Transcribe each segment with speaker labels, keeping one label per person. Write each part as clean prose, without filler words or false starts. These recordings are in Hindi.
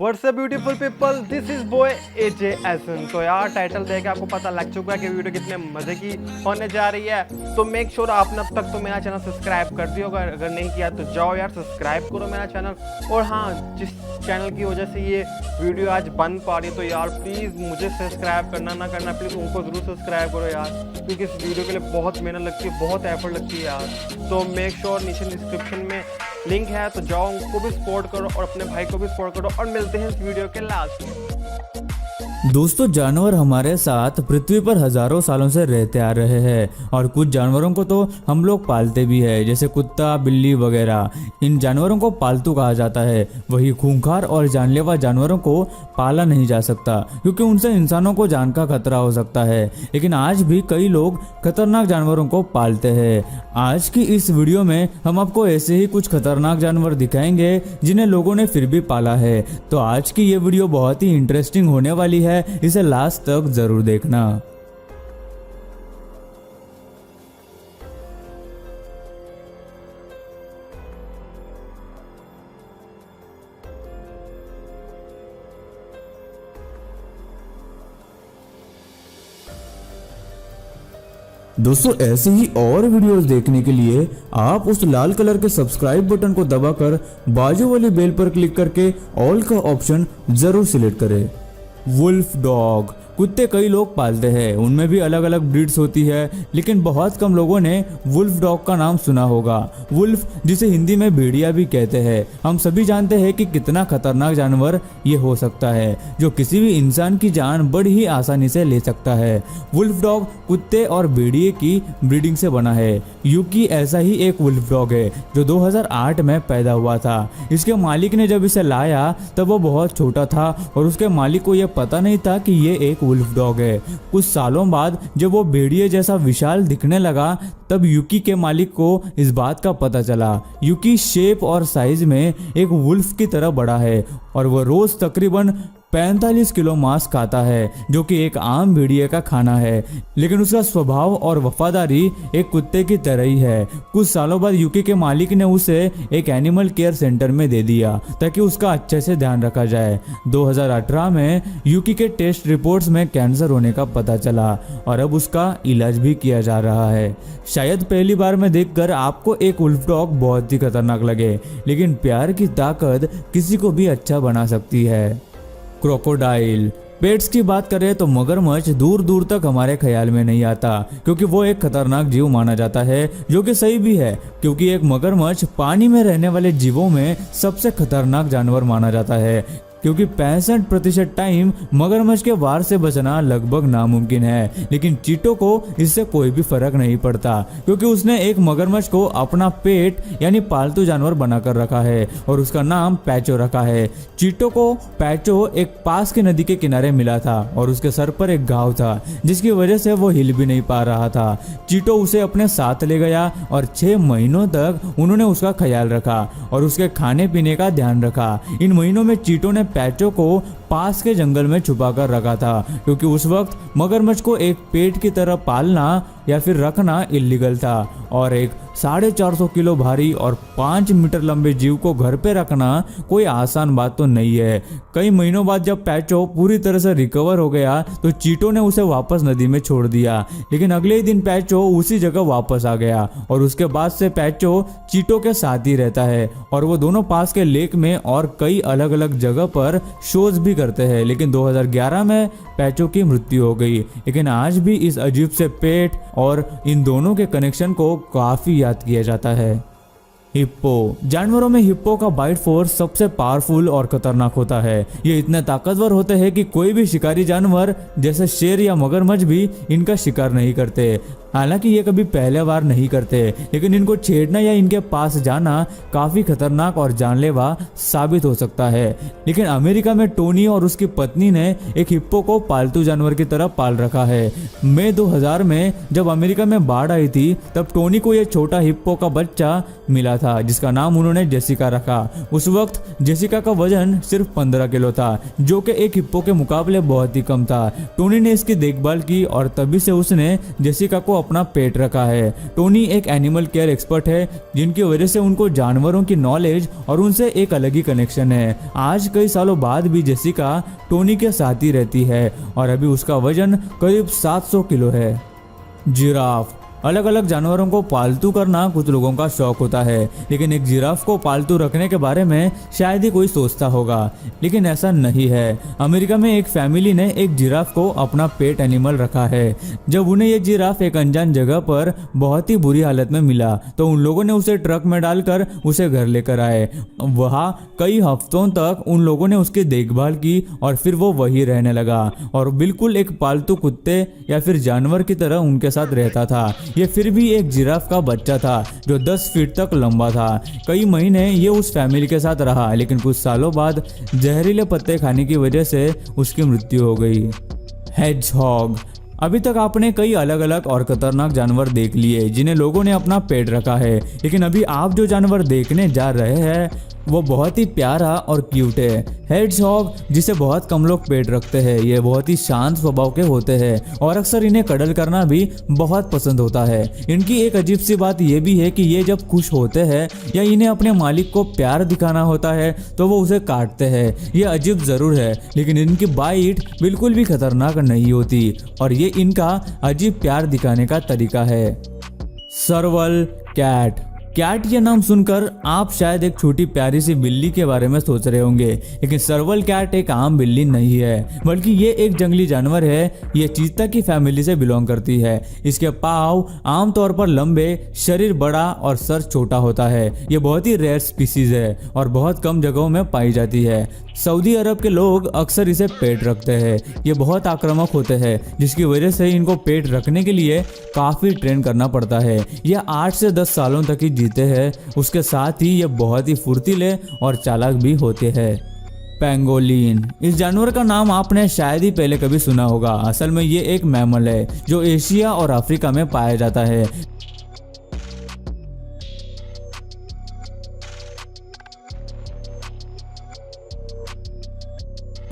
Speaker 1: What's up beautiful people, this is boy AJ एसन। तो यार टाइटल देख के आपको पता लग चुका है कि वीडियो कितने मजे की होने जा रही है। तो मेक श्योर आपने अब तक तो मेरा चैनल सब्सक्राइब कर दिया होगा, अगर नहीं किया तो जाओ यार सब्सक्राइब करो मेरा चैनल। और हाँ, जिस चैनल की वजह से ये वीडियो आज बन पा रही है तो यार प्लीज़ मुझे सब्सक्राइब करना ना करना, प्लीज़ उनको ज़रूर सब्सक्राइब करो यार, क्योंकि इस वीडियो के लिए बहुत मेहनत लगती है, बहुत एफर्ट लगती है यार। तो मेक श्योर नीचे डिस्क्रिप्शन में लिंक है, तो जाओ उनको भी सपोर्ट करो और अपने भाई को भी सपोर्ट करो। और मिलते हैं इस वीडियो के लास्ट में।
Speaker 2: दोस्तों, जानवर हमारे साथ पृथ्वी पर हजारों सालों से रहते आ रहे हैं और कुछ जानवरों को तो हम लोग पालते भी है, जैसे कुत्ता, बिल्ली वगैरह। इन जानवरों को पालतू कहा जाता है। वही खूंखार और जानलेवा जानवरों को पाला नहीं जा सकता, क्योंकि उनसे इंसानों को जान का खतरा हो सकता है। लेकिन आज भी कई लोग खतरनाक जानवरों को पालते हैं। आज की इस वीडियो में हम आपको ऐसे ही कुछ खतरनाक जानवर दिखाएंगे जिन्हें लोगों ने फिर भी पाला है। तो आज की ये वीडियो बहुत ही इंटरेस्टिंग होने वाली है, इसे लास्ट तक जरूर देखना। दोस्तों, ऐसे ही और वीडियोस देखने के लिए आप उस लाल कलर के सब्सक्राइब बटन को दबाकर बाजू वाली बेल पर क्लिक करके ऑल का ऑप्शन जरूर सिलेक्ट करें। वुल्फ डॉग कुत्ते कई लोग पालते हैं, उनमें भी अलग अलग ब्रीड्स होती है, लेकिन बहुत कम लोगों ने वुल्फ डॉग का नाम सुना होगा। वुल्फ, जिसे हिंदी में भेड़िया भी कहते हैं, हम सभी जानते हैं कि कितना खतरनाक जानवर ये हो सकता है, जो किसी भी इंसान की जान बड़ी ही आसानी से ले सकता है। वुल्फ डॉग कुत्ते और भेड़िए की ब्रीडिंग से बना है। यूकी ऐसा ही एक वुल्फ डॉग है जो 2008 में पैदा हुआ था। इसके मालिक ने जब इसे लाया तब वो बहुत छोटा था और उसके मालिक को यह पता नहीं था कि ये एक वुल्फ डॉग है। कुछ सालों बाद जब वो भेड़िए जैसा विशाल दिखने लगा तब यूकी के मालिक को इस बात का पता चला। यूकी शेप और साइज में एक वुल्फ की तरह बड़ा है और वह रोज तकरीबन 45 किलो मांस खाता है, जो कि एक आम भेड़िए का खाना है। लेकिन उसका स्वभाव और वफादारी एक कुत्ते की तरह ही है। कुछ सालों बाद यूकी के मालिक ने उसे एक एनिमल केयर सेंटर में दे दिया ताकि उसका अच्छे से ध्यान रखा जाए। 2018 में यूकी के टेस्ट रिपोर्ट्स में कैंसर होने का पता चला और अब उसका इलाज भी किया जा रहा है। शायद पहली बार में देखकर आपको एक वुल्फ डॉग बहुत ही खतरनाक लगे, लेकिन प्यार की ताकत किसी को भी अच्छा बना सकती है। क्रोकोडाइल। पेट्स की बात करें तो मगरमच्छ दूर दूर तक हमारे ख्याल में नहीं आता, क्योंकि वो एक खतरनाक जीव माना जाता है, जो कि सही भी है, क्योंकि एक मगरमच्छ पानी में रहने वाले जीवों में सबसे खतरनाक जानवर माना जाता है, क्योंकि 65% टाइम मगरमच्छ के वार से बचना लगभग नामुमकिन है। लेकिन चीटो को इससे कोई भी फर्क नहीं पड़ता, क्योंकि उसने एक मगरमच्छ को अपना पेट यानी पालतू जानवर बनाकर रखा है और उसका नाम पैचो रखा है। चीटो को पैचो एक पास की नदी के किनारे मिला था और उसके सर पर एक घाव था, जिसकी वजह से वो हिल भी नहीं पा रहा था। चीटो उसे अपने साथ ले गया और 6 महीनों तक उन्होंने उसका ख्याल रखा और उसके खाने पीने का ध्यान रखा। इन महीनों में चीटो ने पैचो को पास के जंगल में छुपा कर रखा था, क्योंकि उस वक्त मगरमच्छ को एक पेट की तरह पालना या फिर रखना इलीगल था और एक 450 किलो भारी और 5 मीटर लंबे जीव को घर पे रखना कोई आसान बात तो नहीं है। कई महीनों बाद जब पैचो पूरी तरह से रिकवर हो गया तो चीटो ने उसे वापस नदी में छोड़ दिया, लेकिन अगले ही दिन पैचो उसी जगह वापस आ गया और उसके बाद से पैचो चीटो के साथ ही रहता है और वो दोनों पास के लेक में और कई अलग अलग जगह पर शोज भी करते हैं। लेकिन 2011 में पैचो की मृत्यु हो गई, लेकिन आज भी इस अजीब से पेट और इन दोनों के कनेक्शन को काफी याद किया जाता है। हिप्पो। जानवरों में हिप्पो का बाइट फोर्स सबसे पावरफुल और खतरनाक होता है। ये इतने ताकतवर होते हैं कि कोई भी शिकारी जानवर जैसे शेर या मगरमच्छ भी इनका शिकार नहीं करते। हालांकि ये कभी पहले बार नहीं करते, लेकिन इनको छेड़ना या इनके पास जाना काफी खतरनाक और जानलेवा साबित हो सकता है। लेकिन अमेरिका में टोनी और उसकी पत्नी ने एक हिप्पो को पालतू जानवर की तरह पाल रखा है। मई 2000 में जब अमेरिका में बाढ़ आई थी तब टोनी को यह छोटा हिप्पो का बच्चा मिला था, जिसका नाम उन्होंने जेसिका रखा। उस वक्त जेसिका का वजन सिर्फ 15 किलो था, जो कि एक हिप्पो के मुकाबले बहुत ही कम था। टोनी ने इसकी देखभाल की और तभी से उसने जेसिका को अपना पेट रखा है। टोनी एक एनिमल केयर एक्सपर्ट है, जिनकी वजह से उनको जानवरों की नॉलेज और उनसे एक अलग ही कनेक्शन है। आज कई सालों बाद भी जेसिका टोनी के साथ ही रहती है और अभी उसका वजन करीब 700 किलो है। जिराफ। अलग अलग जानवरों को पालतू करना कुछ लोगों का शौक होता है, लेकिन एक जिराफ को पालतू रखने के बारे में शायद ही कोई सोचता होगा, लेकिन ऐसा नहीं है। अमेरिका में एक फैमिली ने एक जिराफ को अपना पेट एनिमल रखा है। जब उन्हें ये जिराफ एक अनजान जगह पर बहुत ही बुरी हालत में मिला तो उन लोगों ने उसे ट्रक में डालकर उसे घर लेकर आए। वहाँ कई हफ्तों तक उन लोगों ने उसकी देखभाल की और फिर वो वही रहने लगा और बिल्कुल एक पालतू कुत्ते या फिर जानवर की तरह उनके साथ रहता था। ये फिर भी एक जिराफ का बच्चा था जो 10 फीट तक लंबा था। कई महीने ये उस फैमिली के साथ रहा, लेकिन कुछ सालों बाद जहरीले पत्ते खाने की वजह से उसकी मृत्यु हो गई। हेजहॉग। अभी तक आपने कई अलग अलग और खतरनाक जानवर देख लिए जिन्हें लोगों ने अपना पेट रखा है, लेकिन अभी आप जो जानवर देखने जा रहे हैं वो बहुत ही प्यारा और क्यूट है। हेड्सहॉग, जिसे बहुत कम लोग पेट रखते हैं, ये बहुत ही शांत स्वभाव के होते हैं और अक्सर इन्हें कडल करना भी बहुत पसंद होता है। इनकी एक अजीब सी बात ये भी है कि ये जब खुश होते हैं या इन्हें अपने मालिक को प्यार दिखाना होता है तो वो उसे काटते हैं। ये अजीब जरूर है, लेकिन इनकी बाइट बिल्कुल भी खतरनाक नहीं होती और ये इनका अजीब प्यार दिखाने का तरीका है। सर्वल कैट। कैट ये नाम सुनकर आप शायद एक छोटी प्यारी सी बिल्ली के बारे में सोच रहे होंगे, लेकिन सर्वल कैट एक आम बिल्ली नहीं है, बल्कि ये एक जंगली जानवर है। ये चीता की फैमिली से बिलोंग करती है। इसके पाँव आमतौर पर लंबे, शरीर बड़ा और सर छोटा होता है। ये बहुत ही रेयर स्पीसीज है और बहुत कम जगहों में पाई जाती है। सऊदी अरब के लोग अक्सर इसे पेट रखते हैं। ये बहुत आक्रामक होते हैं, जिसकी वजह से इनको पेट रखने के लिए काफ़ी ट्रेन करना पड़ता है। ये 8 से 10 सालों तक ही जीते हैं। उसके साथ ही ये बहुत ही फुर्तीले और चालाक भी होते हैं। पेंगोलिन। इस जानवर का नाम आपने शायद ही पहले कभी सुना होगा। असल में ये एक मैमल है जो एशिया और अफ्रीका में पाया जाता है।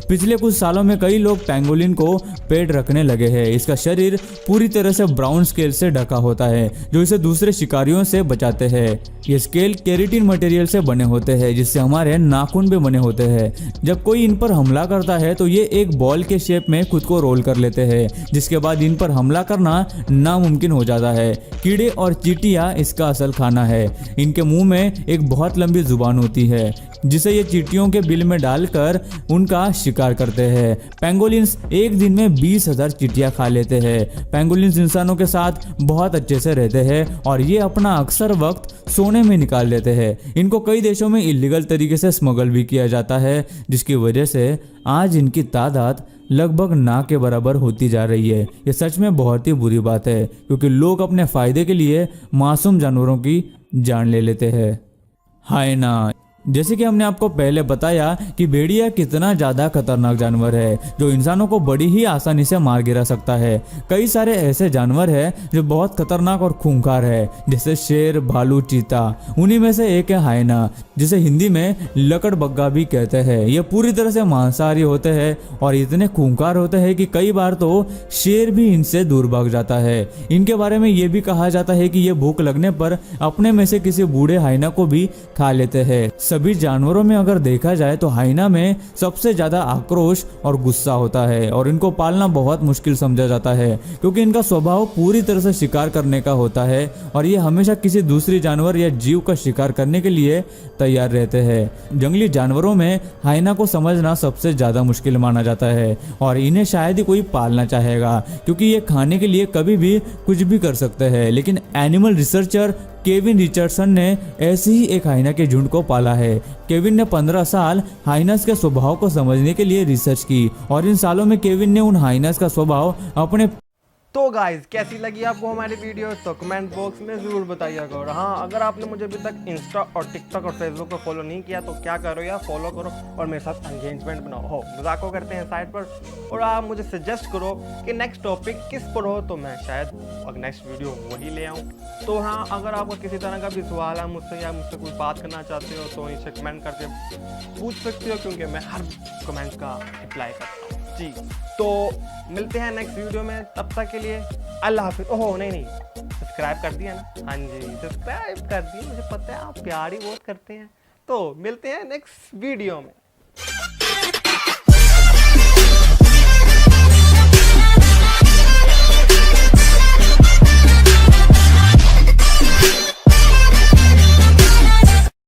Speaker 2: पिछले कुछ सालों में कई लोग पेंगोलिन को पेट रखने लगे हैं। इसका शरीर पूरी तरह से ब्राउन स्केल से ढका होता है, जो इसे दूसरे शिकारियों से बचाते हैं। ये स्केल केराटिन मटेरियल से बने होते हैं, जिससे हमारे नाखून भी बने होते हैं। जब कोई इन पर हमला करता है तो ये एक बॉल के शेप में खुद को रोल कर लेते हैं, जिसके बाद इन पर हमला करना नामुमकिन हो जाता है। कीड़े और चींटियां इसका असल खाना है। इनके मुंह में एक बहुत लंबी जुबान होती है, जिसे ये चींटियों के बिल में डालकर उनका शिकार करते हैं। पेंगोलिन्स एक दिन में 20,000 चींटियां खा लेते हैं। पेंगोलिन्स इंसानों के साथ बहुत अच्छे से रहते हैं और ये अपना अक्सर वक्त सोने में निकाल देते हैं। इनको कई देशों में इलीगल तरीके से स्मगल भी किया जाता है, जिसकी वजह से आज इनकी तादाद लगभग ना के बराबर होती जा रही है। ये सच में बहुत ही बुरी बात है, क्योंकि लोग अपने फायदे के लिए मासूम जानवरों की जान ले लेते हैं। हाइना। जैसे कि हमने आपको पहले बताया कि भेड़िया कितना ज़्यादा खतरनाक जानवर है, जो इंसानों को बड़ी ही आसानी से मार गिरा सकता है। कई सारे ऐसे जानवर हैं जो बहुत खतरनाक और खूंखार है, जैसे शेर, भालू, चीता। उन्हीं में से एक है हाइना, जिसे हिंदी में लकड़बग्गा भी कहते हैं। ये पूरी तरह से मांसाहारी होते हैं और इतने खूंखार होते हैं कि कई बार तो शेर भी इनसे दूर भाग जाता है। इनके बारे में ये भी कहा जाता है कि ये भूख लगने पर अपने में से किसी बूढ़े हाइना को भी खा लेते हैं। सभी जानवरों में अगर देखा जाए तो हाइना में सबसे ज्यादा आक्रोश और गुस्सा होता है और इनको पालना बहुत मुश्किल समझा जाता है, क्योंकि इनका स्वभाव पूरी तरह से शिकार करने का होता है और ये हमेशा किसी दूसरी जानवर या जीव का शिकार करने के लिए तैयार रहते हैं। जंगली जानवरों में हाइना को समझना सबसे ज्यादा मुश्किल माना जाता है और इन्हें शायद ही कोई पालना चाहेगा, क्योंकि ये खाने के लिए कभी भी कुछ भी कर सकते हैं। लेकिन एनिमल रिसर्चर केविन रिचर्डसन ने ऐसे ही एक हाइना के झुंड को पाला है। केविन ने 15 साल हाइनस के स्वभाव को समझने के लिए रिसर्च की और इन सालों में केविन ने उन हाइनस का स्वभाव अपने
Speaker 1: तो गाइज कैसी लगी आपको हमारी वीडियो, तो कमेंट बॉक्स में ज़रूर बताइएगा। और हाँ, अगर आपने मुझे अभी तक इंस्टा और टिकटॉक और फेसबुक पर फॉलो नहीं किया तो क्या करो यार, फॉलो करो और मेरे साथ एंगेजमेंट बनाओ। हो मजाको करते हैं साइड पर, और आप मुझे सजेस्ट करो कि नेक्स्ट टॉपिक किस पर हो, तो मैं शायद नेक्स्ट वीडियो वही ले आऊँ। तो हाँ, अगर आपको किसी तरह का भी सवाल है मुझसे या मुझसे कोई बात करना चाहते हो तो इसे कमेंट करके पूछ सकते हो, क्योंकि मैं हर कमेंट का रिप्लाई करता हूँ। जी तो मिलते हैं नेक्स्ट वीडियो में, तब तक के लिए अल्लाह हाफिज। ओहो नहीं सब्सक्राइब कर दिया ना, हाँ जी सब्सक्राइब कर दिए, मुझे पता है आप प्यार ही बहुत करते हैं। तो मिलते हैं नेक्स्ट वीडियो में।